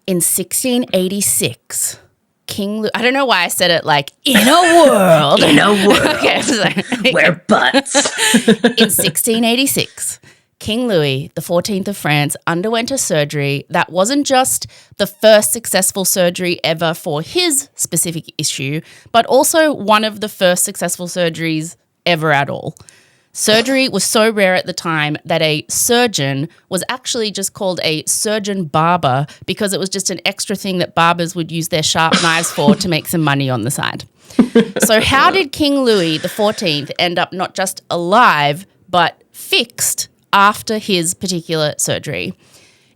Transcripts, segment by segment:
In 1686, I don't know why I said it like, in a world. In a world. Okay, sorry. We're butts. In 1686, King Louis XIV of France underwent a surgery that wasn't just the first successful surgery ever for his specific issue, but also one of the first successful surgeries ever at all. Surgery was so rare at the time that a surgeon was actually just called a surgeon barber because it was just an extra thing that barbers would use their sharp knives for to make some money on the side. So how did King Louis XIV end up not just alive but fixed after his particular surgery?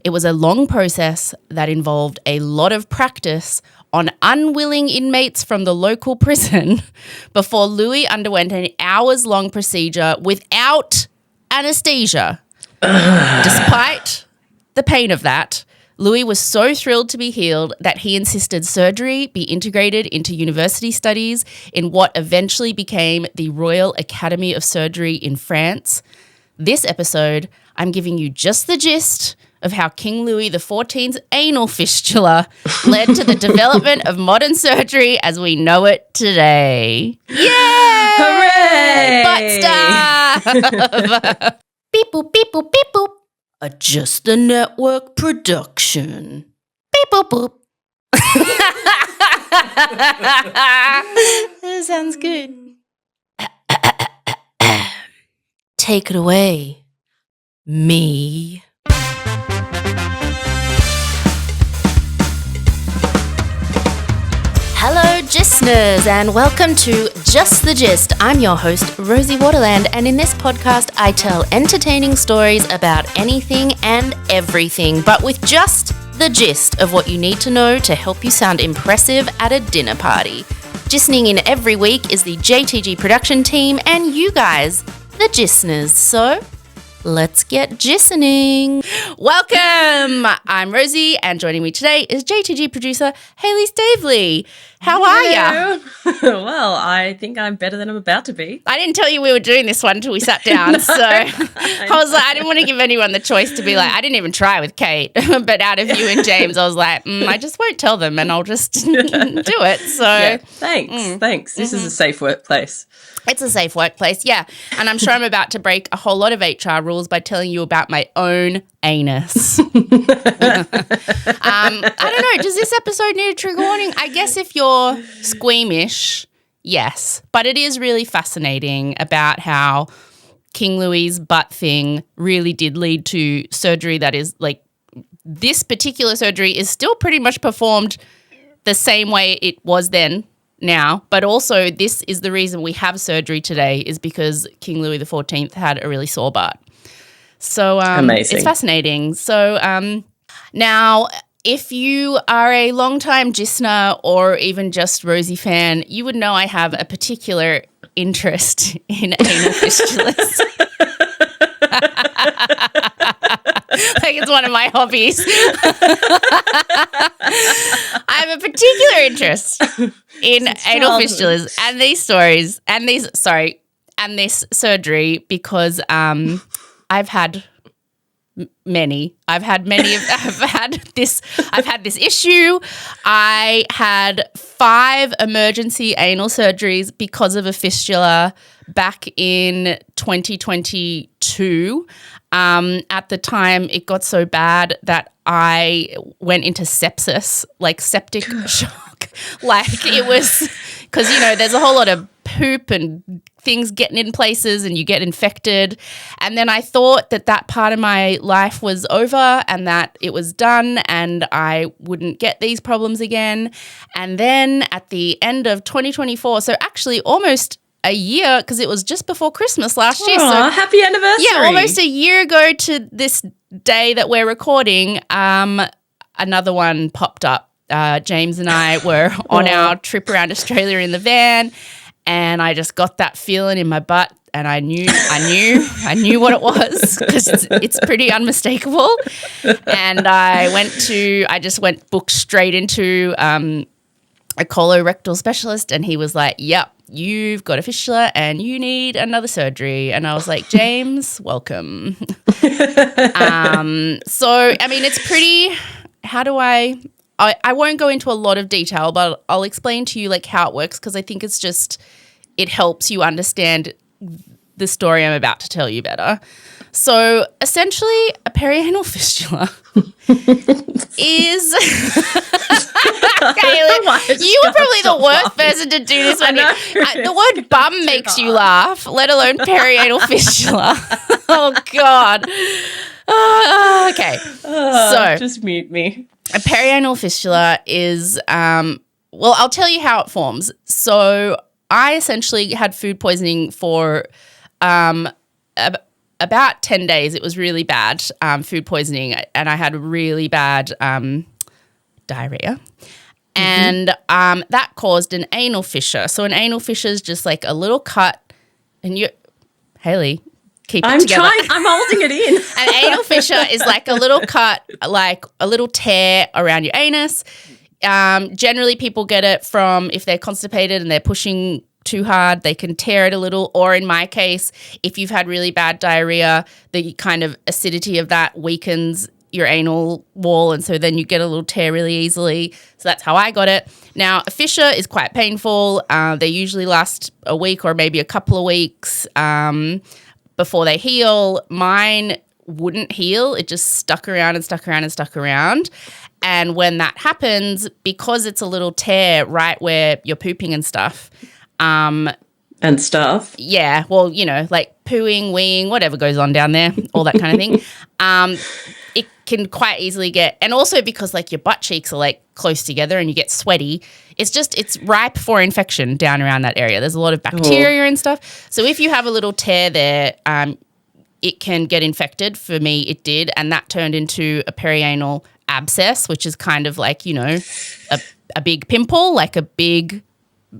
It was a long process that involved a lot of practice on unwilling inmates from the local prison before Louis underwent an hours-long procedure without anesthesia. Despite the pain of that, Louis was so thrilled to be healed that he insisted surgery be integrated into university studies in what eventually became the Royal Academy of Surgery in France. This episode, I'm giving you just the gist of how King Louis XIV's anal fistula led to the development of modern surgery as we know it today. Yay! Hooray! Butt stuff! Beep boop, beep boop, beep boop. A Just the Network production. Beep boop boop. That sounds good. Take it away, me. Hello, Gistners, and welcome to Just the Gist. I'm your host, Rosie Waterland, and in this podcast, I tell entertaining stories about anything and everything, but with just the gist of what you need to know to help you sound impressive at a dinner party. Gisting in every week is the JTG production team and you guys, the Gistners. So let's get gisting. Welcome. I'm Rosie, and joining me today is JTG producer Hayley Stavely. How are ya? Well, I think I'm better than I'm about to be. I didn't tell you we were doing this one until we sat down, so I was like, I didn't want to give anyone the choice to be like, I didn't even try with Kate, but out of you and James, I was like, I just won't tell them and I'll just do it. So yeah, thanks. This is a safe workplace. It's a safe workplace, yeah. And I'm sure I'm about to break a whole lot of HR rules by telling you about my own anus. I don't know. Does this episode need a trigger warning? I guess if you're squeamish, yes. But it is really fascinating about how King Louis's butt thing really did lead to surgery that is like, this particular surgery is still pretty much performed the same way it was then. Now, but also this is the reason we have surgery today is because King Louis XIV had a really sore butt. So amazing. It's fascinating. So now, if you are a longtime Gisner or even just Rosie fan, you would know I have a particular interest in anal fistulas. Like it's one of my hobbies. I have a particular interest in anal fistulas and these stories and this surgery because I've had many. I've had this issue. I had 5 emergency anal surgeries because of a fistula back in 2022. At the time, it got so bad that I went into sepsis, like septic shock. Like it was because, there's a whole lot of poop and things getting in places and you get infected. And then I thought that part of my life was over and that it was done and I wouldn't get these problems again. And then at the end of 2024, so actually almost a year, because it was just before Christmas last year. So happy anniversary. Yeah, almost a year ago to this day that we're recording, another one popped up. James and I were on our trip around Australia in the van, and I just got that feeling in my butt, and I knew what it was because it's pretty unmistakable. And I just went booked straight into a colorectal specialist, and he was like, "Yep, you've got a fistula and you need another surgery." And I was like, James, welcome. So, I mean, it's pretty, how do I I won't go into a lot of detail, but I'll explain to you like how it works because I think it helps you understand the story I'm about to tell you better. So essentially, a perianal fistula is Kaylin, you were probably the worst person to do this one. The word bum makes you laugh, let alone perianal fistula. Oh, God. Okay. So just mute me. A perianal fistula is, well, I'll tell you how it forms. So I essentially had food poisoning for about 10 days. It was really bad food poisoning, and I had really bad diarrhea. And that caused an anal fissure. So an anal fissure is just like a little cut, and Hayley, keep it together. I'm holding it in. An anal fissure is like a little cut, like a little tear around your anus. Generally, people get it from if they're constipated and they're pushing too hard, they can tear it a little. Or in my case, if you've had really bad diarrhea, the kind of acidity of that weakens your anal wall, and so then you get a little tear really easily. So that's how I got it. Now, a fissure is quite painful. They usually last a week or maybe a couple of weeks before they heal. Mine wouldn't heal. It just stuck around and stuck around and stuck around. And when that happens, because it's a little tear right where you're pooping and stuff. And stuff. Yeah, well, like pooing, weeing, whatever goes on down there, all that kind of thing. It can quite easily get, and also because like your butt cheeks are like close together and you get sweaty, it's ripe for infection down around that area. There's a lot of bacteria and stuff. So if you have a little tear there, it can get infected. For me, it did, and that turned into a perianal abscess, which is kind of like, a big pimple, like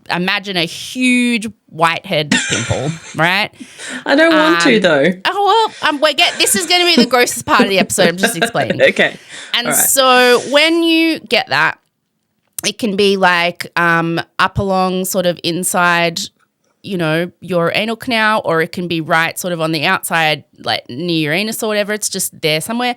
imagine a huge whitehead pimple, right? I don't want to though. Oh, well, this is going to be the grossest part of the episode. I'm just explaining. Okay. And so when you get that, it can be like up along sort of inside, your anal canal, or it can be right sort of on the outside, like near your anus or whatever. It's just there somewhere.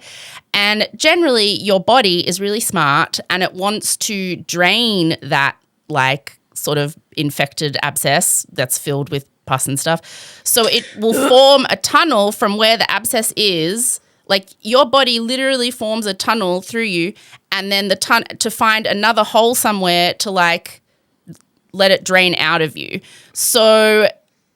And generally your body is really smart and it wants to drain that like sort of infected abscess that's filled with pus and stuff. So it will form a tunnel from where the abscess is. Like your body literally forms a tunnel through you, and then to find another hole somewhere to like let it drain out of you. So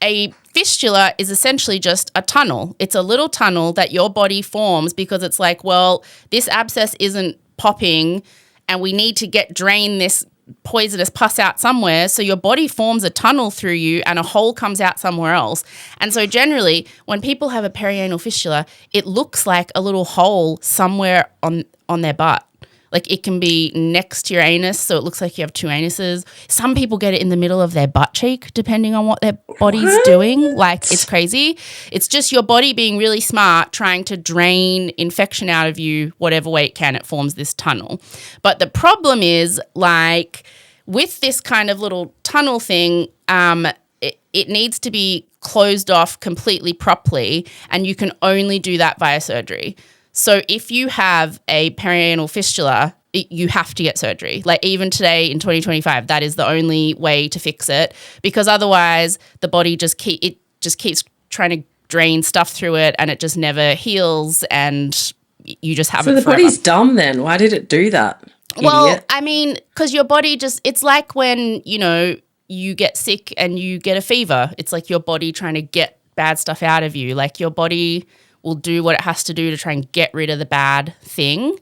a fistula is essentially just a tunnel. It's a little tunnel that your body forms because it's like, well, this abscess isn't popping and we need to drain this poisonous pus out somewhere, so your body forms a tunnel through you and a hole comes out somewhere else. And so generally when people have a perianal fistula, it looks like a little hole somewhere on their butt. Like it can be next to your anus, so it looks like you have two anuses. Some people get it in the middle of their butt cheek, depending on what their body's doing. Like it's crazy. It's just your body being really smart, trying to drain infection out of you whatever way it can. It forms this tunnel. But the problem is, like with this kind of little tunnel thing, it needs to be closed off completely properly, and you can only do that via surgery. So if you have a perianal fistula, you have to get surgery. Like even today in 2025, that is the only way to fix it, because otherwise the body just keeps trying to drain stuff through it and it just never heals, and you just have it forever. So the body's dumb then. Why did it do that? Well, Idiot. I mean, because your body it's like when, you get sick and you get a fever. It's like your body trying to get bad stuff out of you. Like your body will do what it has to do to try and get rid of the bad thing.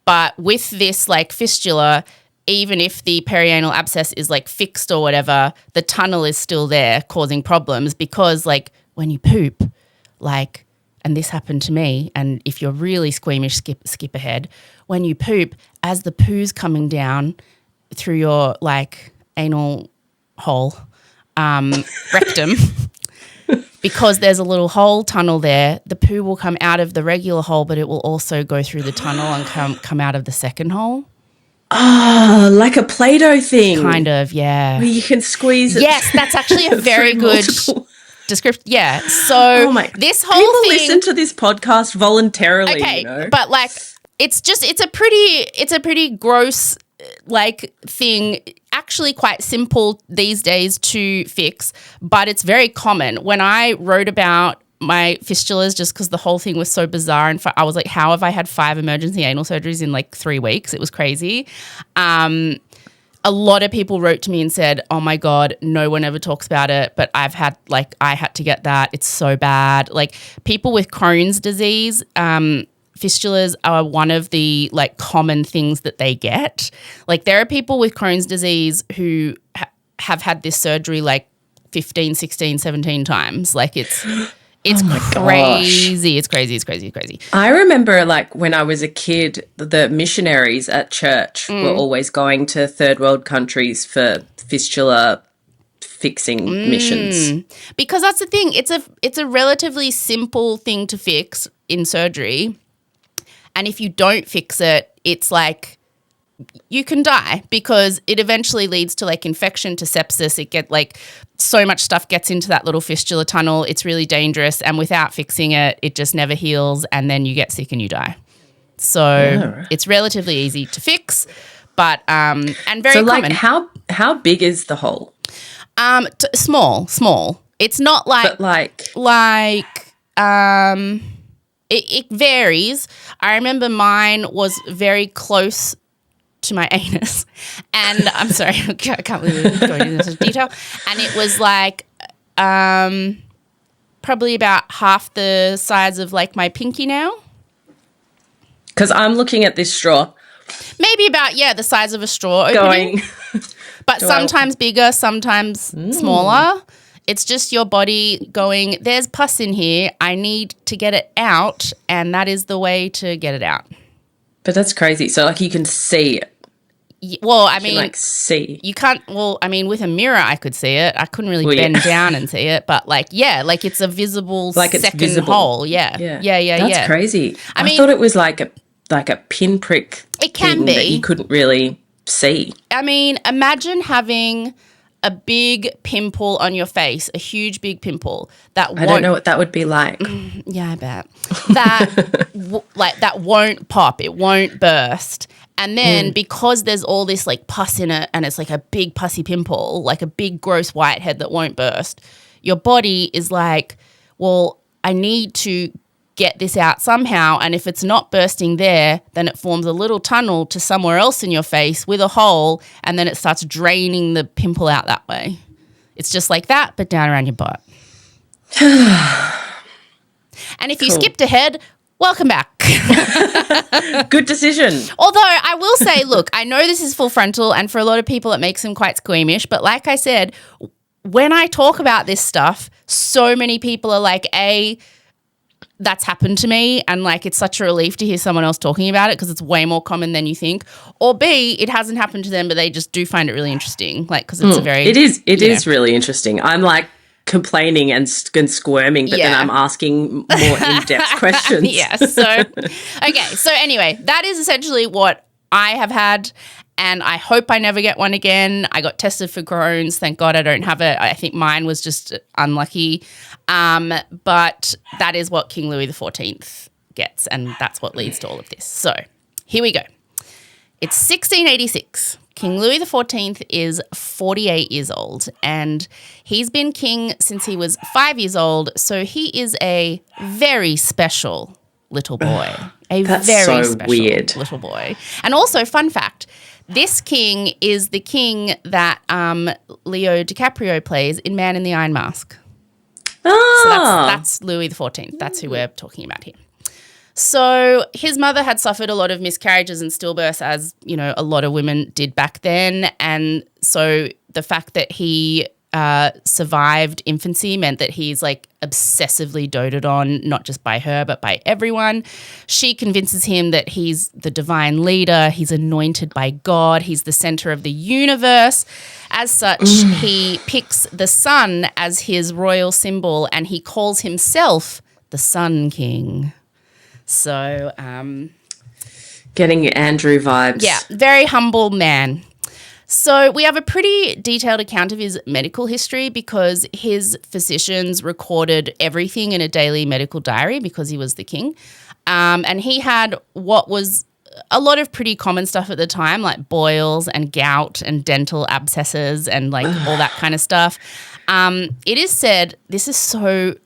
But with this like fistula, even if the perianal abscess is like fixed or whatever, the tunnel is still there causing problems, because like when you poop, like, and this happened to me, and if you're really squeamish, skip ahead. When you poop, as the poo's coming down through your like anal hole, rectum, because there's a little hole tunnel there, the poo will come out of the regular hole, but it will also go through the tunnel and come out of the second hole. Ah, like a Play-Doh thing. Kind of, yeah. Where you can squeeze it. Yes, that's actually a very good description. Yeah. So this whole people thing. listen to this podcast voluntarily. Okay, but like it's a pretty gross like thing, actually quite simple these days to fix, but it's very common. When I wrote about my fistulas, just because the whole thing was so bizarre, and I was like, how have I had 5 emergency anal surgeries in like 3 weeks? It was crazy. A lot of people wrote to me and said, oh my God, no one ever talks about it, but I had to get that. It's so bad. Like people with Crohn's disease, fistulas are one of the like common things that they get. Like there are people with Crohn's disease who have had this surgery like 15, 16, 17 times. Like it's crazy. It's crazy. I remember like when I was a kid, the missionaries at church were always going to third world countries for fistula fixing missions. Because that's the thing. It's a relatively simple thing to fix in surgery. And if you don't fix it, it's like you can die because it eventually leads to like infection, to sepsis. It get like so much stuff gets into that little fistula tunnel. It's really dangerous. And without fixing it, it just never heals. And then you get sick and you die. So it's relatively easy to fix, but and very common. So like how big is the hole? Small. It's not like, it varies. I remember mine was very close to my anus, and I'm sorry, I can't believe we're going into this detail. And it was like probably about half the size of like my pinky nail. Because I'm looking at this straw. Maybe about the size of a straw opening. But sometimes bigger, sometimes smaller. It's just your body going, there's pus in here, I need to get it out, and that is the way to get it out. But that's crazy. So, like, you can see it. Well, I mean, like, see. You can't, well, I mean, with a mirror, I could see it. I couldn't really bend down and see it, but like, like it's a visible second hole. Yeah. That's crazy. I mean, thought it was like a pinprick it can be. That you couldn't really see. I mean, imagine having a big pimple on your face, a huge big pimple that I don't know what that would be like. Yeah, I bet. That won't pop, it won't burst. And then because there's all this like pus in it and it's like a big pussy pimple, like a big gross whitehead that won't burst, your body is like, well, I need to get this out somehow, and if it's not bursting there, then it forms a little tunnel to somewhere else in your face with a hole, and then it starts draining the pimple out that way. It's just like that, but down around your butt. And if you skipped ahead, welcome back. Good decision. Although I will say, look, I know this is full frontal, and for a lot of people it makes them quite squeamish, but like I said, when I talk about this stuff, so many people are like, that's happened to me, and like it's such a relief to hear someone else talking about it because it's way more common than you think. Or B, it hasn't happened to them, but they just do find it really interesting, like because it's a very it is really interesting. I'm like complaining and squirming, but then I'm asking more in-depth questions. So anyway, that is essentially what I have had, and I hope I never get one again. I got tested for Crohn's. Thank God I don't have it. I think mine was just unlucky. But that is what King Louis XIV gets, and that's what leads to all of this. So here we go. It's 1686. King Louis XIV is 48 years old, and he's been king since he was 5 years old, so he is a very special little boy. That's very so special weird little boy. And also, fun fact, this king is the king that Leo DiCaprio plays in Man in the Iron Mask. Oh. So that's Louis XIV. That's who we're talking about here. So his mother had suffered a lot of miscarriages and stillbirths, as, you know, a lot of women did back then. And so the fact that he survived infancy meant that he's like obsessively doted on, not just by her, but by everyone. She convinces him that he's the divine leader. He's anointed by God. He's the center of the universe. As such, he picks the sun as his royal symbol, and he calls himself the Sun King. So, getting Andrew vibes. Yeah, very humble man. So we have a pretty detailed account of his medical history because his physicians recorded everything in a daily medical diary because he was the king. And he had what was a lot of pretty common stuff at the time, like boils and gout and dental abscesses and like all that kind of stuff. It is said, this is so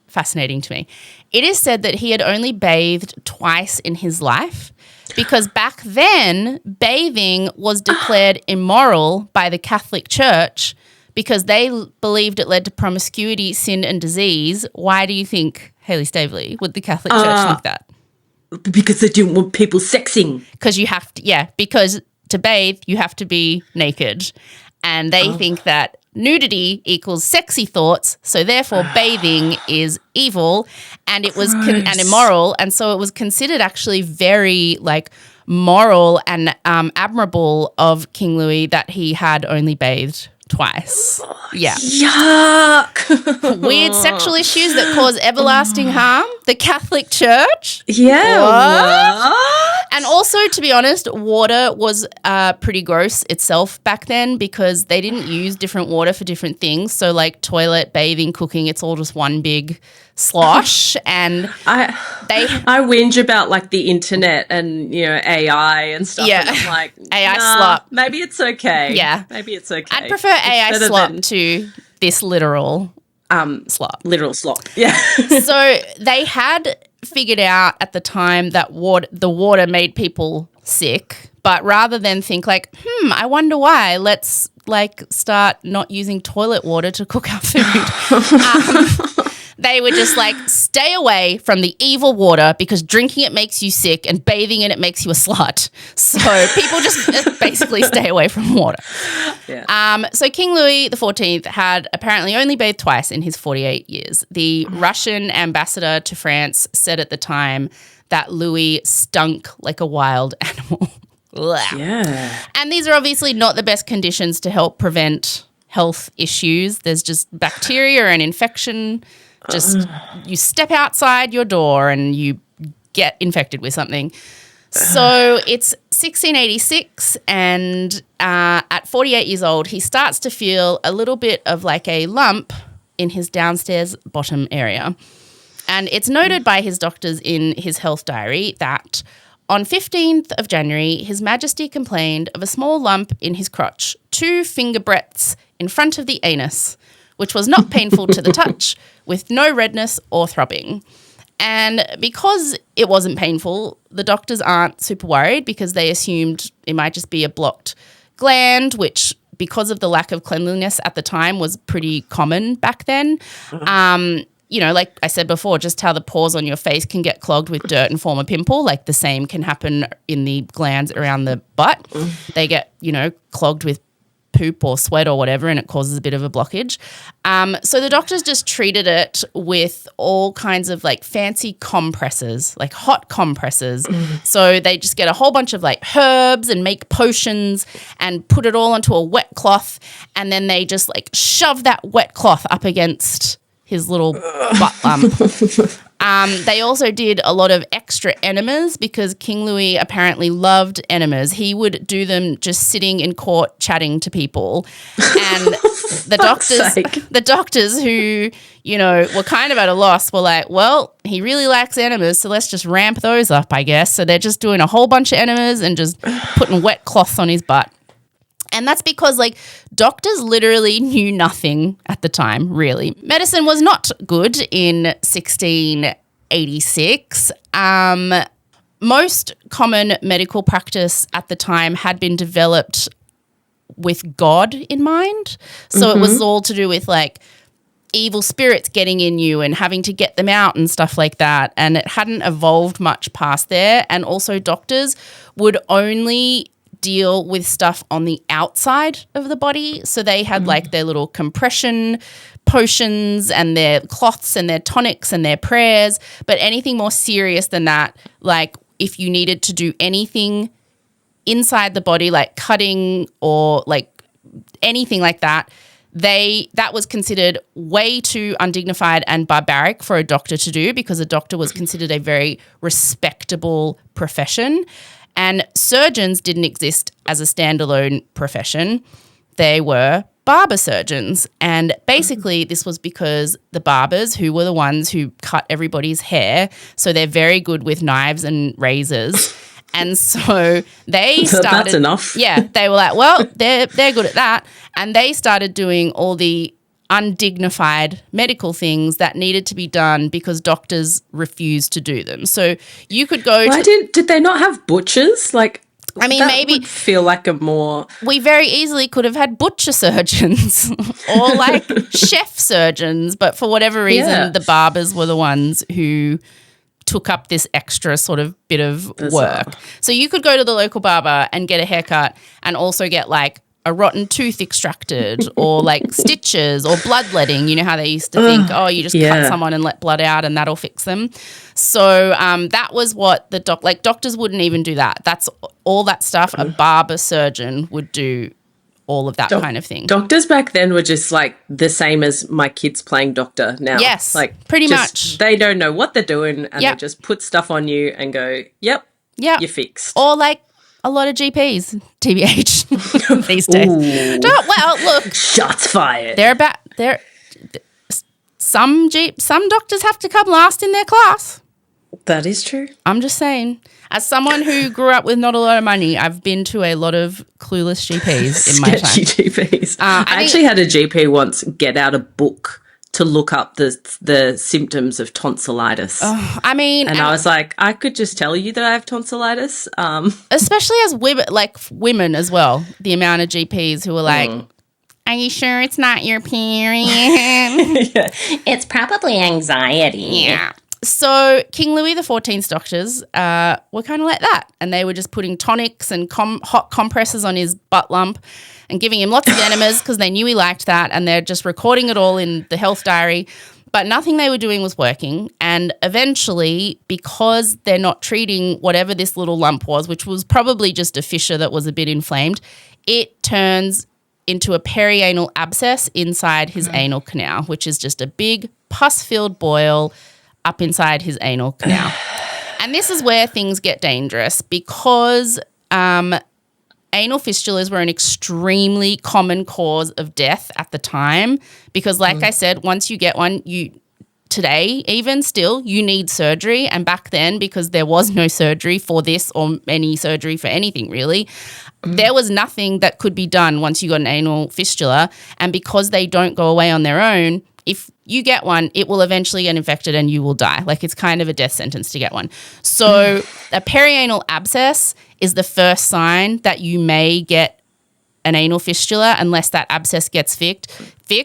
fascinating to me, it is said that he had only bathed twice in his life because back then bathing was declared immoral by the Catholic Church because they believed it led to promiscuity, sin and disease. Why do you think, Hayley Staveley, would the Catholic Church think that? Because they didn't want people sexing. Because you have to, because to bathe, you have to be naked. And they think that nudity equals sexy thoughts, so therefore bathing is evil and it was and immoral. And so it was considered actually very like moral and admirable of King Louis that he had only bathed twice. Yeah. Yuck. Weird sexual issues that cause everlasting harm. The Catholic Church. Yeah. What? And also, to be honest, water was pretty gross itself back then because they didn't use different water for different things. So like toilet, bathing, cooking, it's all just one big slosh. And I whinge about like the internet and, you know, AI and stuff. Yeah. And I'm like, AI slop. Maybe it's okay. Yeah. Maybe it's okay. I'd prefer AI slop to this literal slop. Literal slop. Yeah. So they had figured out at the time that the water made people sick, but rather than think like, I wonder why, let's like start not using toilet water to cook our food. They were just like, stay away from the evil water because drinking it makes you sick and bathing in it makes you a slut. So people just basically stay away from water. Yeah. So King Louis XIV had apparently only bathed twice in his 48 years. The Russian ambassador to France said at the time that Louis stunk like a wild animal. Yeah. And these are obviously not the best conditions to help prevent health issues. There's just bacteria and infection. Just you step outside your door and you get infected with something. So it's 1686 and at 48 years old, he starts to feel a little bit of like a lump in his downstairs bottom area. And it's noted by his doctors in his health diary that on 15th of January, His Majesty complained of a small lump in his crotch, 2 finger breadths in front of the anus, which was not painful to the touch, with no redness or throbbing. And because it wasn't painful, the doctors aren't super worried because they assumed it might just be a blocked gland, which because of the lack of cleanliness at the time was pretty common back then. You know, like I said before, just how the pores on your face can get clogged with dirt and form a pimple, like the same can happen in the glands around the butt. They get, you know, clogged with poop or sweat or whatever, and it causes a bit of a blockage. So the doctors just treated it with all kinds of like fancy compresses, like hot compresses. So they just get a whole bunch of like herbs and make potions and put it all onto a wet cloth, and then they just like shove that wet cloth up against his little butt lump. They also did a lot of extra enemas because King Louis apparently loved enemas. He would do them just sitting in court chatting to people. And the doctors who, you know, were kind of at a loss were like, well, he really likes enemas, so let's just ramp those up, I guess. So they're just doing a whole bunch of enemas and just putting wet cloths on his butt. And that's because, like, doctors literally knew nothing at the time, really. Medicine was not good in 1686. Most common medical practice at the time had been developed with God in mind. So it was all to do with, like, evil spirits getting in you and having to get them out and stuff like that. And it hadn't evolved much past there. And also doctors would only deal with stuff on the outside of the body. So they had like their little compression potions and their cloths and their tonics and their prayers. But anything more serious than that, like if you needed to do anything inside the body, like cutting or like anything like that, that was considered way too undignified and barbaric for a doctor to do because a doctor was considered a very respectable profession. And surgeons didn't exist as a standalone profession. They were barber surgeons. And basically this was because the barbers, who were the ones who cut everybody's hair, so they're very good with knives and razors. And so they started. That's enough. Yeah, they were like, well, they're good at that. And they started doing all the undignified medical things that needed to be done because doctors refused to do them. So you could go did they not have butchers? Like, I mean, that maybe would feel like a more. We very easily could have had butcher surgeons or like chef surgeons, but for whatever reason, the barbers were the ones who took up this extra sort of bit of work. So you could go to the local barber and get a haircut and also get like a rotten tooth extracted or like stitches or bloodletting. You know how they used to think, you just cut someone and let blood out and that'll fix them. So that was what the doctors wouldn't even do that. That's all that stuff a barber surgeon would do, all of that kind of thing. Doctors back then were just like the same as my kids playing doctor now. Yes, like pretty much. They don't know what they're doing and they just put stuff on you and go, yep, you're fixed. Or like a lot of GPs, TBH, these days. Look. Shots fired. Some doctors have to come last in their class. That is true. I'm just saying. As someone who grew up with not a lot of money, I've been to a lot of clueless GPs in my time. Sketchy GPs. I actually had a GP once get out a book to look up the symptoms of tonsillitis. And I was like, I could just tell you that I have tonsillitis. Especially as women as well, the amount of GPs who are like, are you sure it's not your period? It's probably anxiety. Yeah. So King Louis XIV's doctors were kind of like that, and they were just putting tonics and hot compresses on his butt lump and giving him lots of enemas because they knew he liked that, and they're just recording it all in the health diary. But nothing they were doing was working, and eventually, because they're not treating whatever this little lump was, which was probably just a fissure that was a bit inflamed, it turns into a perianal abscess inside his anal canal, which is just a big pus-filled boil up inside his anal canal. And this is where things get dangerous because anal fistulas were an extremely common cause of death at the time because, like I said, once you get one, today even still, you need surgery. And back then, because there was no surgery for this or any surgery for anything really, there was nothing that could be done once you got an anal fistula. And because they don't go away on their own, if you get one, it will eventually get infected and you will die. Like, it's kind of a death sentence to get one. So a perianal abscess is the first sign that you may get an anal fistula unless that abscess gets fixed.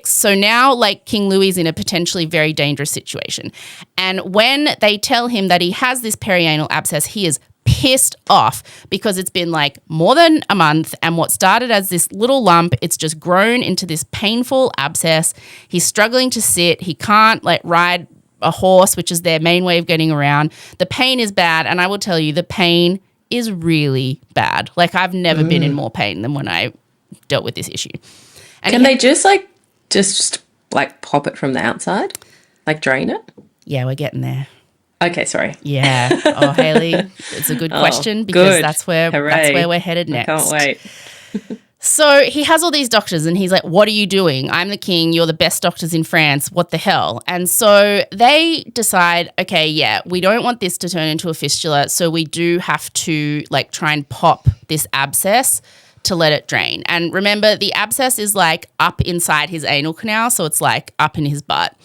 So now, like, King Louis is in a potentially very dangerous situation. And when they tell him that he has this perianal abscess, he is pissed off because it's been like more than a month, and what started as this little lump, it's just grown into this painful abscess. He's struggling to sit. He can't like ride a horse, which is their main way of getting around. The pain is bad, and I will tell you, the pain is really bad. Like, I've never been in more pain than when I dealt with this issue. And can they just pop it from the outside, like drain it? Yeah, we're getting there. Okay, sorry. Yeah. Oh, Hayley, it's a good question because that's where we're headed next. I can't wait. So he has all these doctors and he's like, what are you doing? I'm the king. You're the best doctors in France. What the hell? And so they decide, okay, yeah, we don't want this to turn into a fistula, so we do have to like try and pop this abscess to let it drain. And remember, the abscess is like up inside his anal canal, so it's like up in his butt.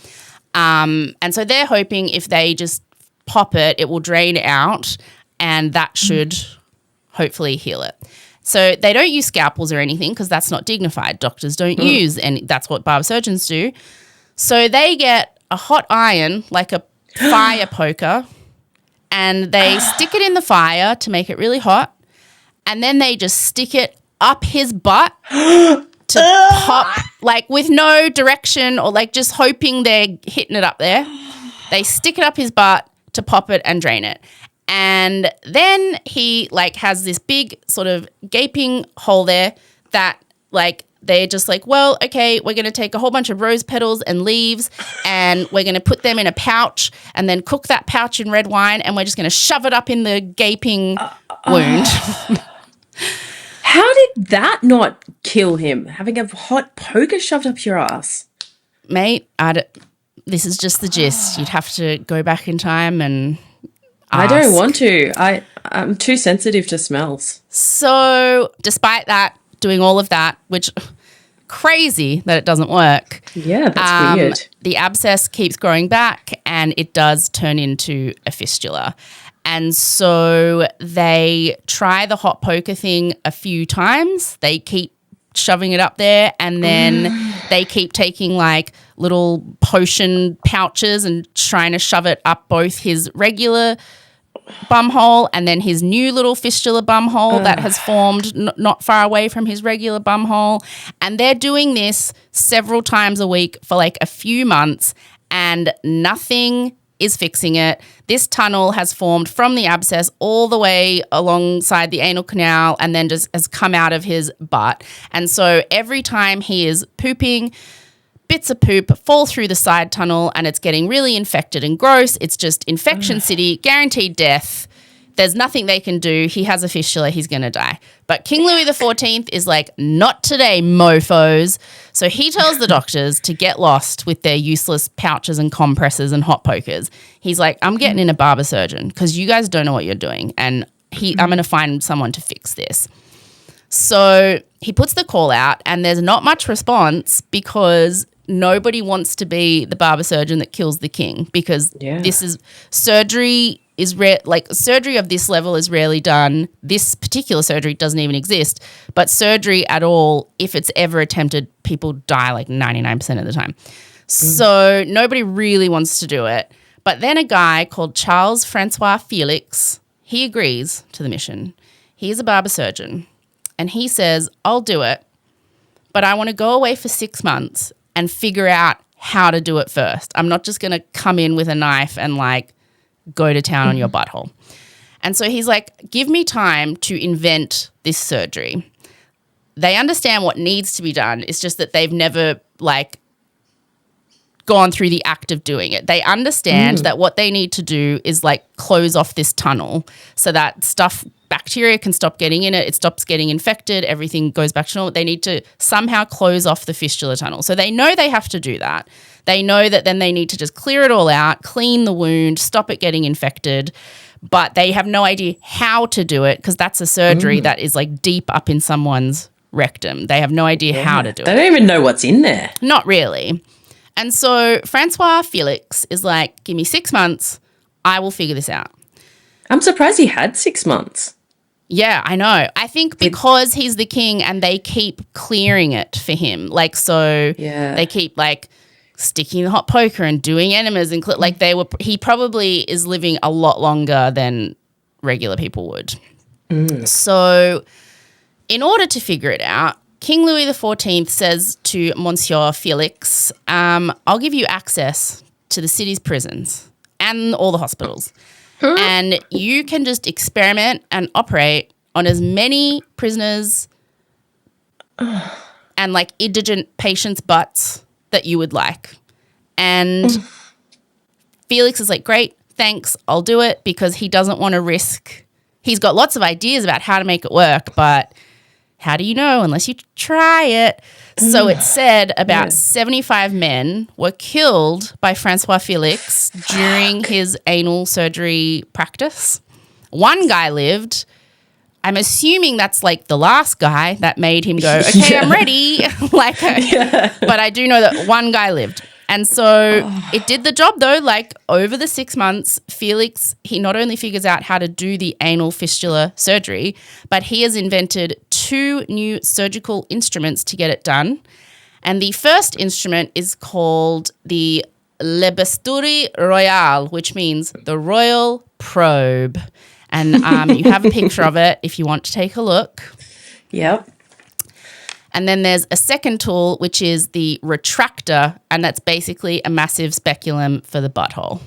And so they're hoping if they just pop it, it will drain out and that should hopefully heal it. So they don't use scalpels or anything because that's not dignified. Doctors don't use, and that's what barber surgeons do. So they get a hot iron, like a fire poker, and they stick it in the fire to make it really hot, and then they just stick it up his butt to pop, like with no direction or like just hoping they're hitting it up there. They stick it up his butt to pop it and drain it. And then he like has this big sort of gaping hole there that like they're just like, well, okay, we're going to take a whole bunch of rose petals and leaves and we're going to put them in a pouch and then cook that pouch in red wine and we're just going to shove it up in the gaping wound. How did that not kill him? Having a hot poker shoved up your ass. Mate, this is just the gist. You'd have to go back in time and I don't want to. I'm too sensitive to smells. So despite that, doing all of that, which crazy that it doesn't work. Yeah, that's weird. The abscess keeps growing back and it does turn into a fistula. And so they try the hot poker thing a few times. They keep shoving it up there and then they keep taking like little potion pouches and trying to shove it up both his regular bum hole and then his new little fistula bum hole that has formed not far away from his regular bum hole. And they're doing this several times a week for like a few months and nothing is fixing it. This tunnel has formed from the abscess all the way alongside the anal canal and then just has come out of his butt. And so every time he is pooping, bits of poop fall through the side tunnel and it's getting really infected and gross. It's just infection city, guaranteed death. There's nothing they can do. He has a fistula. He's going to die. But King Louis XIV is like, not today, mofos. So he tells the doctors to get lost with their useless pouches and compresses and hot pokers. He's like, I'm getting in a barber surgeon because you guys don't know what you're doing. And I'm going to find someone to fix this. So he puts the call out and there's not much response because nobody wants to be the barber surgeon that kills the king because this is surgery is rare. Like surgery of this level is rarely done. This particular surgery doesn't even exist, but surgery at all, if it's ever attempted, people die like 99% of the time. So nobody really wants to do it. But then a guy called Charles Francois Felix, he agrees to the mission. He's a barber surgeon and he says, I'll do it, but I want to go away for 6 months and figure out how to do it first. I'm not just going to come in with a knife and like go to town on your butthole. And so he's like, give me time to invent this surgery. They understand what needs to be done. It's just that they've never like gone through the act of doing it. They understand that what they need to do is like close off this tunnel so that bacteria can stop getting in it. It stops getting infected. Everything goes back to normal. They need to somehow close off the fistula tunnel. So they know they have to do that. They know that then they need to just clear it all out, clean the wound, stop it getting infected. But they have no idea how to do it because that's a surgery that is like deep up in someone's rectum. They have no idea how to do it. They don't even know what's in there. Not really. And so Francois Felix is like, give me 6 months. I will figure this out. I'm surprised he had 6 months. Yeah, I know. I think because he's the king and they keep clearing it for him. Like, so they keep like sticking the hot poker and doing enemas and like he probably is living a lot longer than regular people would. So in order to figure it out, King Louis XIV says to Monsieur Felix, I'll give you access to the city's prisons and all the hospitals. And you can just experiment and operate on as many prisoners and like indigent patients' butts that you would like. And Felix is like, great, thanks, I'll do it, because he doesn't want to risk. He's got lots of ideas about how to make it work, but how do you know unless you try it? So it said about 75 men were killed by Francois Felix during his anal surgery practice. One guy lived. I'm assuming that's like the last guy that made him go, okay, I'm ready. But I do know that one guy lived. And so it did the job though. Like over the 6 months, Felix, he not only figures out how to do the anal fistula surgery, but he has invented 2 new surgical instruments to get it done. And the first instrument is called the Le Bisturi Royal, which means the royal probe. And you have a picture of it if you want to take a look. Yep. And then there's a second tool, which is the retractor, and that's basically a massive speculum for the butthole.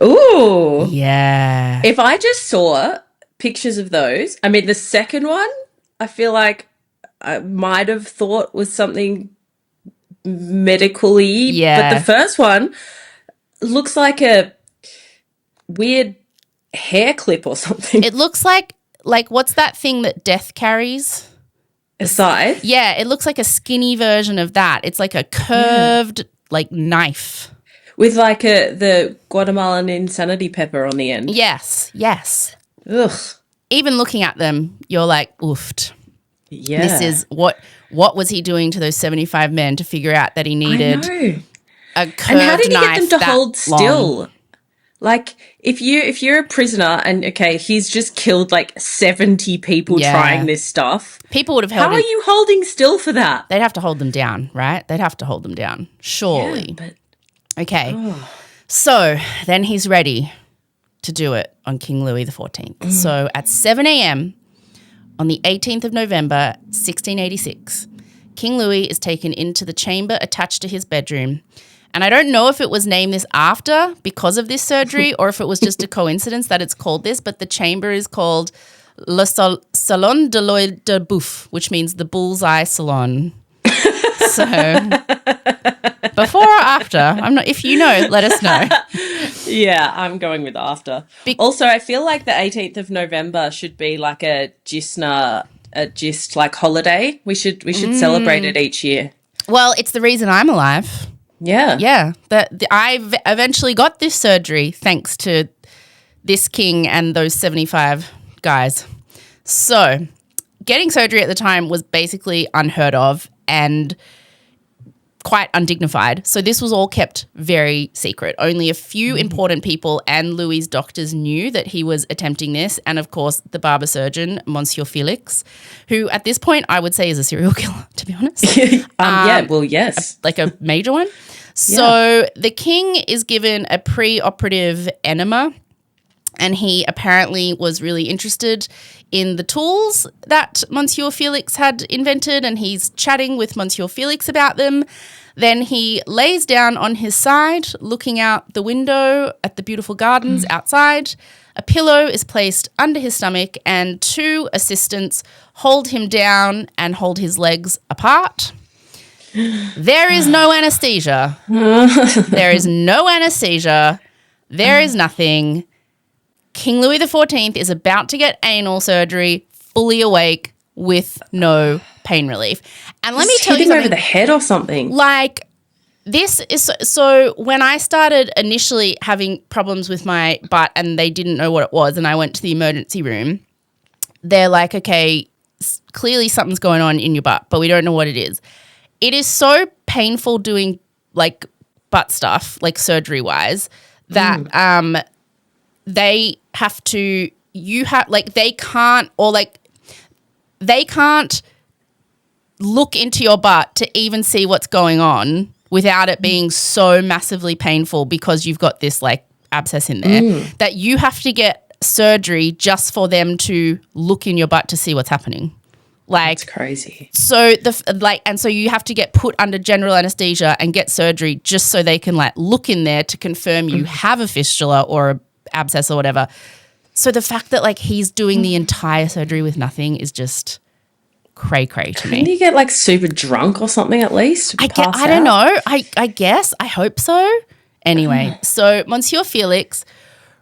Ooh. Yeah. If I just saw pictures of those, I mean, the second one, I feel like I might have thought was something medically. Yeah. But the first one looks like a weird hair clip or something. It looks like what's that thing that death carries? Aside? Yeah, it looks like a skinny version of that. It's like a curved like knife. With like the Guatemalan insanity pepper on the end. Yes. Ugh. Even looking at them, you're like, oofed. Yeah. This is what was he doing to those 75 men to figure out that he needed a curved knife? And how did he get them to hold long? still? Like, if you're a prisoner and, okay, he's just killed like 70 people trying this stuff. People would have held How are you holding still for that? They'd have to hold them down, right? They'd have to hold them down, surely. Yeah, okay. So then he's ready to do it on King Louis XIV. So at 7 a.m. on the 18th of November, 1686, King Louis is taken into the chamber attached to his bedroom. And I don't know if it was named this after because of this surgery or if it was just a coincidence that it's called this, but the chamber is called Le Salon de l'Oeil de Boeuf, which means the bullseye salon. So before or after, I'm not. If you know, let us know. Yeah, I'm going with after. Also, I feel like the 18th of November should be like a gist like holiday. We should celebrate it each year. Well, it's the reason I'm alive. Yeah. Yeah. I eventually got this surgery thanks to this king and those 75 guys. So getting surgery at the time was basically unheard of and quite undignified. So this was all kept very secret. Only a few important people and Louis's doctors knew that he was attempting this. And, of course, the barber surgeon, Monsieur Felix, who at this point I would say is a serial killer, to be honest. Yes. Like a major one. So the king is given a pre-operative enema, and he apparently was really interested in the tools that Monsieur Felix had invented, and he's chatting with Monsieur Felix about them. Then he lays down on his side, looking out the window at the beautiful gardens outside. A pillow is placed under his stomach, and two assistants hold him down and hold his legs apart. There is no anesthesia. There is no anesthesia. There is nothing. King Louis XIV is about to get anal surgery, fully awake, with no pain relief. And let me tell you something. Over the head or something. Like, this is so when I started initially having problems with my butt and they didn't know what it was, and I went to the emergency room, they're like, okay, clearly something's going on in your butt, but we don't know what it is. It is so painful doing like butt stuff, like surgery wise, that they have to, they can't look into your butt to even see what's going on without it being so massively painful because you've got this like abscess in there that you have to get surgery just for them to look in your butt to see what's happening. Like, that's crazy. So so you have to get put under general anesthesia and get surgery just so they can like look in there to confirm you have a fistula or a abscess or whatever. So the fact that like he's doing the entire surgery with nothing is just cray to me. Didn't he get like super drunk or something at least? I don't know. I guess. I hope so. Anyway, so Monsieur Felix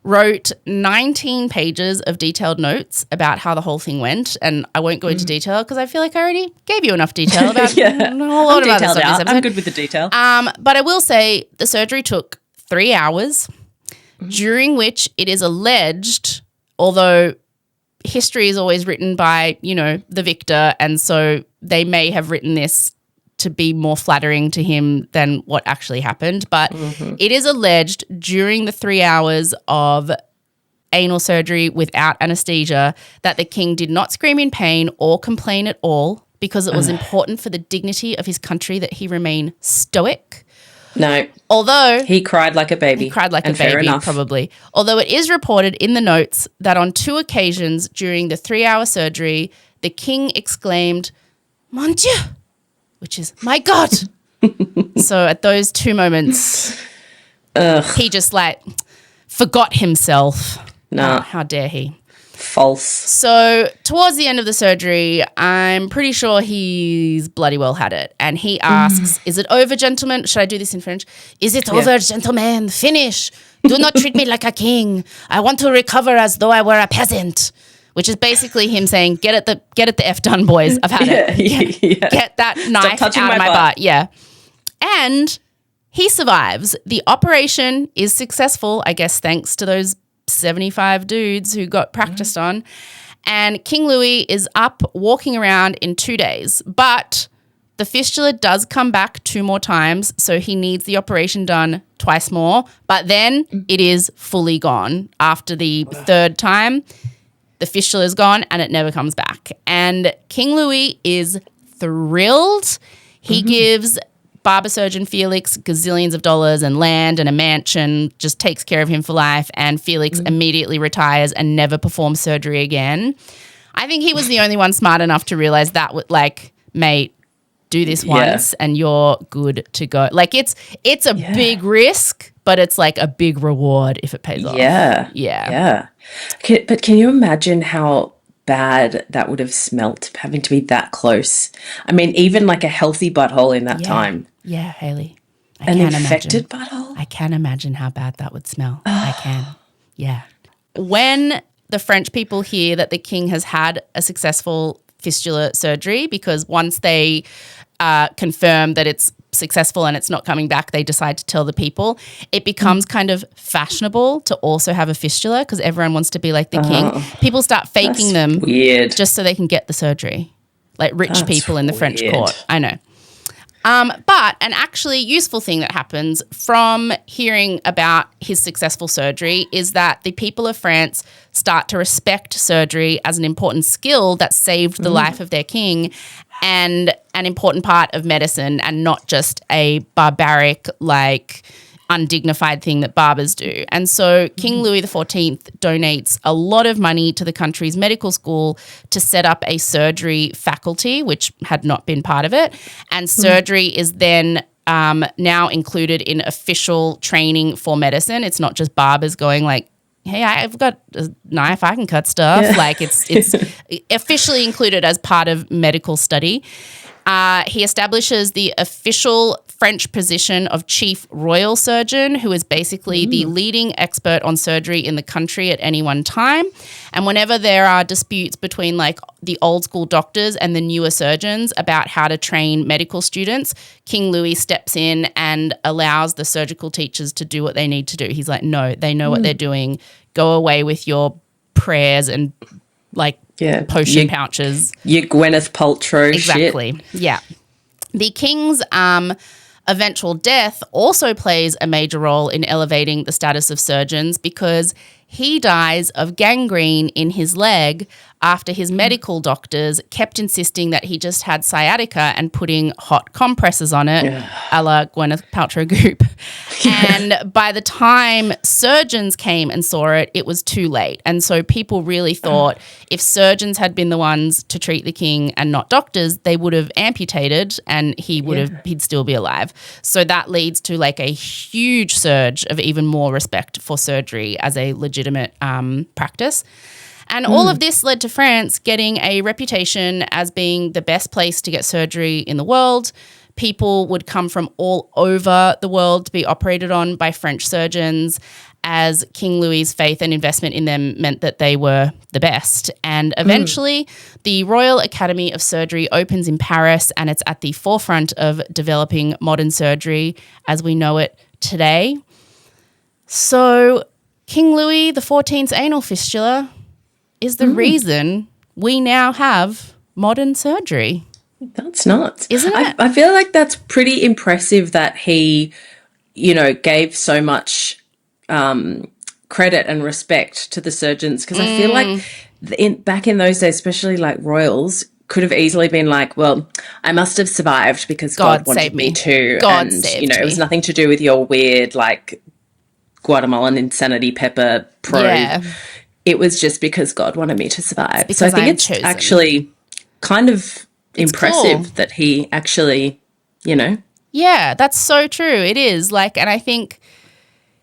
wrote 19 pages of detailed notes about how the whole thing went, and I won't go into detail because I feel like I already gave you enough detail about a whole lot about this episode. I'm good with the detail. But I will say the surgery took 3 hours, during which it is alleged, although history is always written by, the victor, and so they may have written this to be more flattering to him than what actually happened. But it is alleged during the 3 hours of anal surgery without anesthesia that the king did not scream in pain or complain at all because it was important for the dignity of his country that he remain stoic. No. Although he cried like a baby. He cried like a baby, probably. Although it is reported in the notes that on 2 occasions during the 3-hour surgery, the king exclaimed, "Mon Dieu," which is, "My God." So at those 2 moments, he just like forgot himself. No. How dare he? False. So towards the end of the surgery, I'm pretty sure he's bloody well had it. And he asks, "Is it over, gentlemen?" Should I do this in French? "Is it over, gentlemen? Finish. Do not treat me like a king. I want to recover as though I were a peasant." which is basically him saying, get it the F done, boys. I've had it. Get that knife out of my butt. Yeah. And he survives. The operation is successful, I guess, thanks to those 75 dudes who got practiced on. And King Louis is up walking around in 2 days. But the fistula does come back 2 more times, so he needs the operation done twice more. But then it is fully gone. After the 3rd time, the fistula is gone and it never comes back. And King Louis is thrilled. He gives barber surgeon Felix gazillions of dollars and land and a mansion, just takes care of him for life, and Felix immediately retires and never performs surgery again. I think he was the only one smart enough to realize that, mate, do this once and you're good to go. Like, it's a big risk, but it's like a big reward if it pays off. Yeah. But can you imagine how bad that would have smelt, having to be that close? I mean, even like a healthy butthole in that time. Yeah, Hayley. An infected butthole? I can imagine how bad that would smell. I can. Yeah. When the French people hear that the king has had a successful fistula surgery, because once they confirm that it's successful and it's not coming back, they decide to tell the people. It becomes kind of fashionable to also have a fistula because everyone wants to be like the king. People start faking them just so they can get the surgery, like rich people in the French court. I know. But an actually useful thing that happens from hearing about his successful surgery is that the people of France start to respect surgery as an important skill that saved the life of their king and an important part of medicine, and not just a barbaric, undignified thing that barbers do. And so King Louis XIV donates a lot of money to the country's medical school to set up a surgery faculty, which had not been part of it. And surgery is then now included in official training for medicine. It's not just barbers going like, hey, I've got a knife, I can cut stuff. Yeah. It's officially included as part of medical study. He establishes the official French position of chief royal surgeon, who is basically the leading expert on surgery in the country at any one time. And whenever there are disputes between the old school doctors and the newer surgeons about how to train medical students, King Louis steps in and allows the surgical teachers to do what they need to do. He's like, no, they know what they're doing. Go away with your prayers and potion pouches. Your Gwyneth Paltrow exactly. shit. Yeah. The king's eventual death also plays a major role in elevating the status of surgeons, because he dies of gangrene in his leg after his medical doctors kept insisting that he just had sciatica and putting hot compresses on it, a la Gwyneth Paltrow goop. And by the time surgeons came and saw it, it was too late. And so people really thought if surgeons had been the ones to treat the king and not doctors, they would have amputated and he'd still be alive. So that leads to a huge surge of even more respect for surgery as a legitimate practice. And all of this led to France getting a reputation as being the best place to get surgery in the world. People would come from all over the world to be operated on by French surgeons, as King Louis's faith and investment in them meant that they were the best. And eventually, the Royal Academy of Surgery opens in Paris, and it's at the forefront of developing modern surgery as we know it today. So King Louis XIV's anal fistula is the reason we now have modern surgery. That's nuts. Isn't it? I feel like that's pretty impressive that he, gave so much credit and respect to the surgeons, because I feel like back in those days, especially royals, could have easily been like, well, I must have survived because God wanted me to. God and, saved me. It was nothing to do with your weird, Guatemalan insanity pepper probe. Yeah. It was just because God wanted me to survive. So I think it's chosen. Actually kind of impressive that he actually, Yeah, that's so true. It is. And I think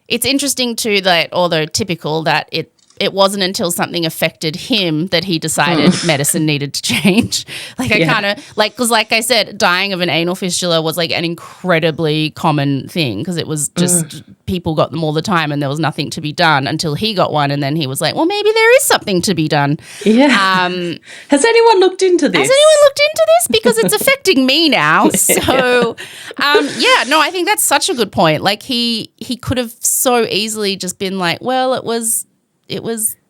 it's interesting too that, although typical, that it it wasn't until something affected him that he decided medicine needed to change. Like I kind of like, because like I said, dying of an anal fistula was like an incredibly common thing because it was just people got them all the time and there was nothing to be done until he got one. And then he was like, well, maybe there is something to be done. Yeah. Has anyone looked into this? Has anyone looked into this? Because it's affecting me now. So, I think that's such a good point. Like he could have so easily just been like, well, it was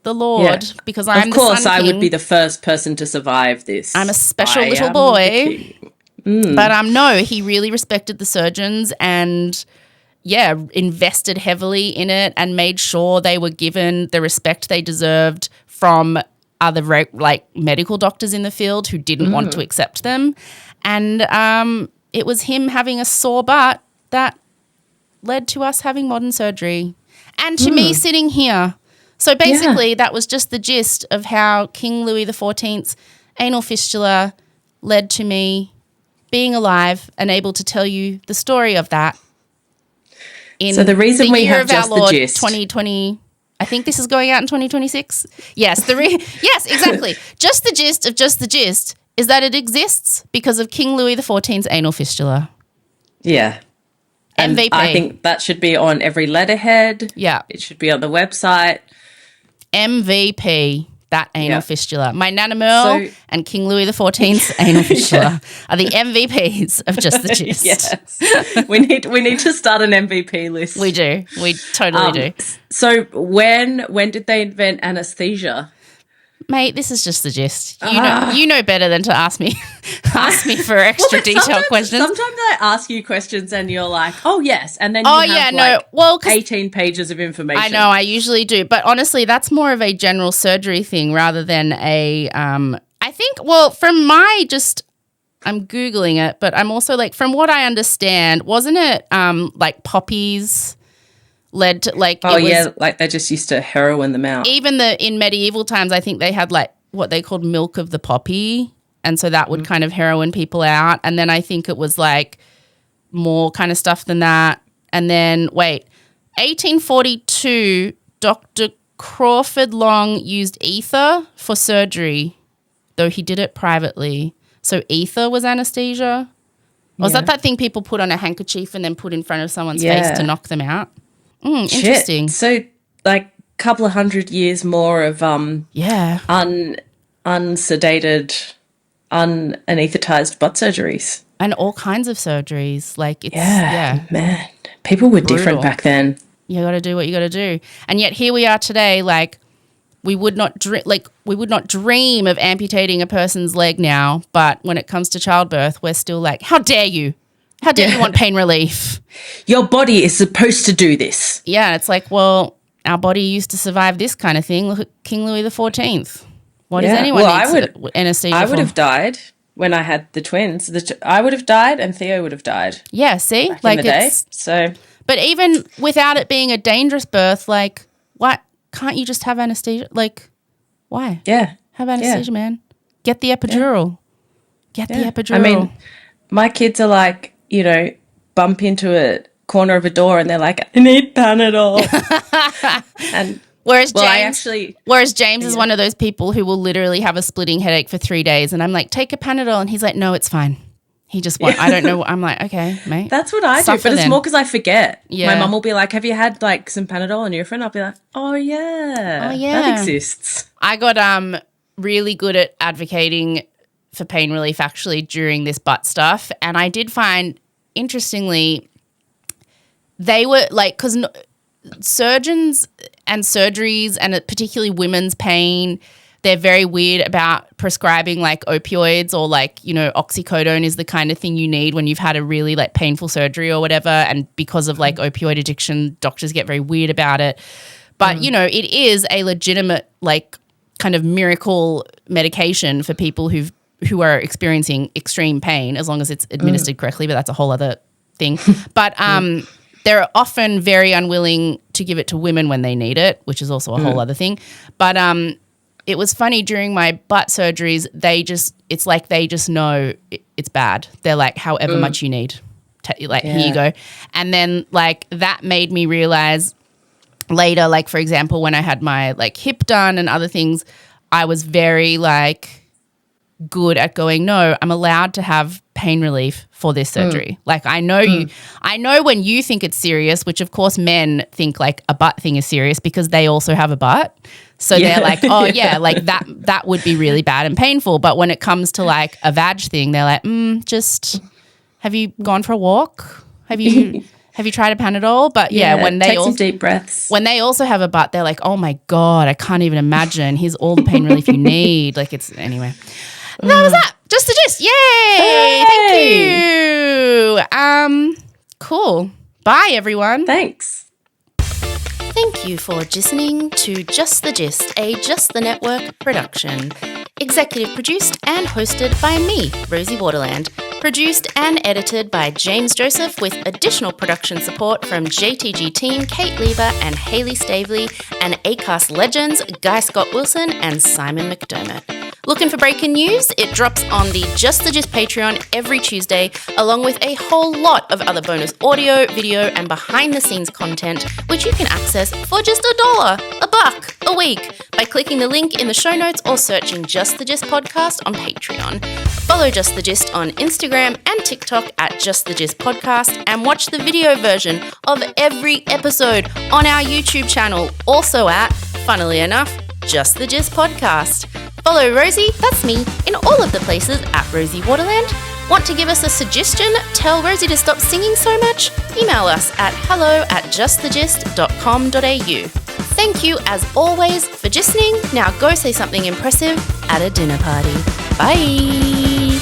the Lord because I'm the Sun King. Of course, I would be the first person to survive this. I'm a special little boy. But no, he really respected the surgeons and invested heavily in it and made sure they were given the respect they deserved from other medical doctors in the field who didn't want to accept them. And it was him having a sore butt that led to us having modern surgery and to me sitting here. So basically that was just the gist of how King Louis XIV's anal fistula led to me being alive and able to tell you the story of that. So the reason we have just the gist. 2020, I think this is going out in 2026. Yes, yes, exactly. Just the gist is that it exists because of King Louis XIV's anal fistula. Yeah. And MVP. I think that should be on every letterhead. Yeah. It should be on the website. MVP, that anal fistula. My Nana Merle and King Louis XIV's anal fistula are the MVPs of Just the Gist. Yes. We need to start an MVP list. We do. We totally do. So when did they invent anesthesia? Mate, this is just the gist. You know better than to ask me for extra detailed questions. Sometimes I ask you questions and you're like, oh, yes. And then you have 18 pages of information. I know, I usually do. But honestly, that's more of a general surgery thing rather than I think, from my I'm Googling it, but I'm also like, from what I understand, wasn't it like poppies led to like like they just used to heroin them out. Even in medieval times, I think they had like what they called milk of the poppy, and so that would kind of heroin people out. And then I think it was like more kind of stuff than that. And then 1842, Dr. Crawford Long used ether for surgery, though he did it privately. So ether was anesthesia. Or was that thing people put on a handkerchief and then put in front of someone's face to knock them out? Interesting. So, like, a couple of 100 years more of unsedated, unanesthetized butt surgeries. And all kinds of surgeries. Like, it's, man. People were different back then. You got to do what you got to do. And yet here we are today, like, we would not dream of amputating a person's leg now, but when it comes to childbirth, we're still like, how dare you? How dare you want pain relief? Your body is supposed to do this. Yeah, it's like, well, our body used to survive this kind of thing. Look at King Louis XIV. What does anyone need anesthesia I would for? have died when I had the twins. I would have died and Theo would have died. Yeah, see? Back in the day. But even without it being a dangerous birth, like, what? Can't you just have anesthesia? Like, why? Yeah. Have anesthesia, man. Get the epidural. Get the epidural. I mean, my kids are like, bump into a corner of a door and they're like, I need Panadol. And Whereas James is one of those people who will literally have a splitting headache for 3 days and I'm like, take a Panadol. And he's like, no, it's fine. He just won't. I don't know. I'm like, okay, mate. That's what I do, but it's more because I forget. Yeah. My mum will be like, have you had like some Panadol and Nurofen? I'll be like, oh yeah, that exists. I got really good at advocating for pain relief actually during this butt stuff. And I did find, interestingly, they were like, because surgeons and surgeries and particularly women's pain, they're very weird about prescribing like opioids or like, oxycodone is the kind of thing you need when you've had a really like painful surgery or whatever. And because of like opioid addiction, doctors get very weird about it. But, it is a legitimate like kind of miracle medication for people who are experiencing extreme pain as long as it's administered correctly. But that's a whole other thing. But they're often very unwilling to give it to women when they need it, which is also a whole other thing. But it was funny during my butt surgeries, it's like they just know it's bad. They're like, however much you need, here you go. And then like that made me realize later, like for example, when I had my like hip done and other things, I was very like good at going, no, I'm allowed to have pain relief for this surgery. Like I know I know when you think it's serious, which of course men think like a butt thing is serious because they also have a butt. So they're like, oh yeah, like that would be really bad and painful. But when it comes to like a vag thing, they're like, just have you gone for a walk? Have you tried a Panadol? But when they take some deep breaths. When they also have a butt, they're like, oh my God, I can't even imagine. Here's all the pain relief you need. Like it's anyway. That was that. Just the gist. Yay! Hooray! Thank you. Cool. Bye, everyone. Thanks. Thank you for listening to Just the Gist, a Just the Network production. Executive produced and hosted by me, Rosie Waterland. Produced and edited by James Joseph with additional production support from JTG team Kate Lieber and Hayley Stavely and Acast legends Guy Scott Wilson and Simon McDermott. Looking for breaking news? It drops on the Just the Gist Patreon every Tuesday, along with a whole lot of other bonus audio, video, and behind-the-scenes content, which you can access for just $1, $1 a week by clicking the link in the show notes or searching Just the Gist Podcast on Patreon. Follow Just the Gist on Instagram and TikTok at Just the Gist Podcast, and watch the video version of every episode on our YouTube channel, also at, funnily enough, Just the Gist Podcast. Follow Rosie, that's me, in all of the places at Rosie Waterland. Want to give us a suggestion? Tell Rosie to stop singing so much? Email us at hello@justthegist.com.au. Thank you as always for listening. Now go say something impressive at a dinner party. Bye.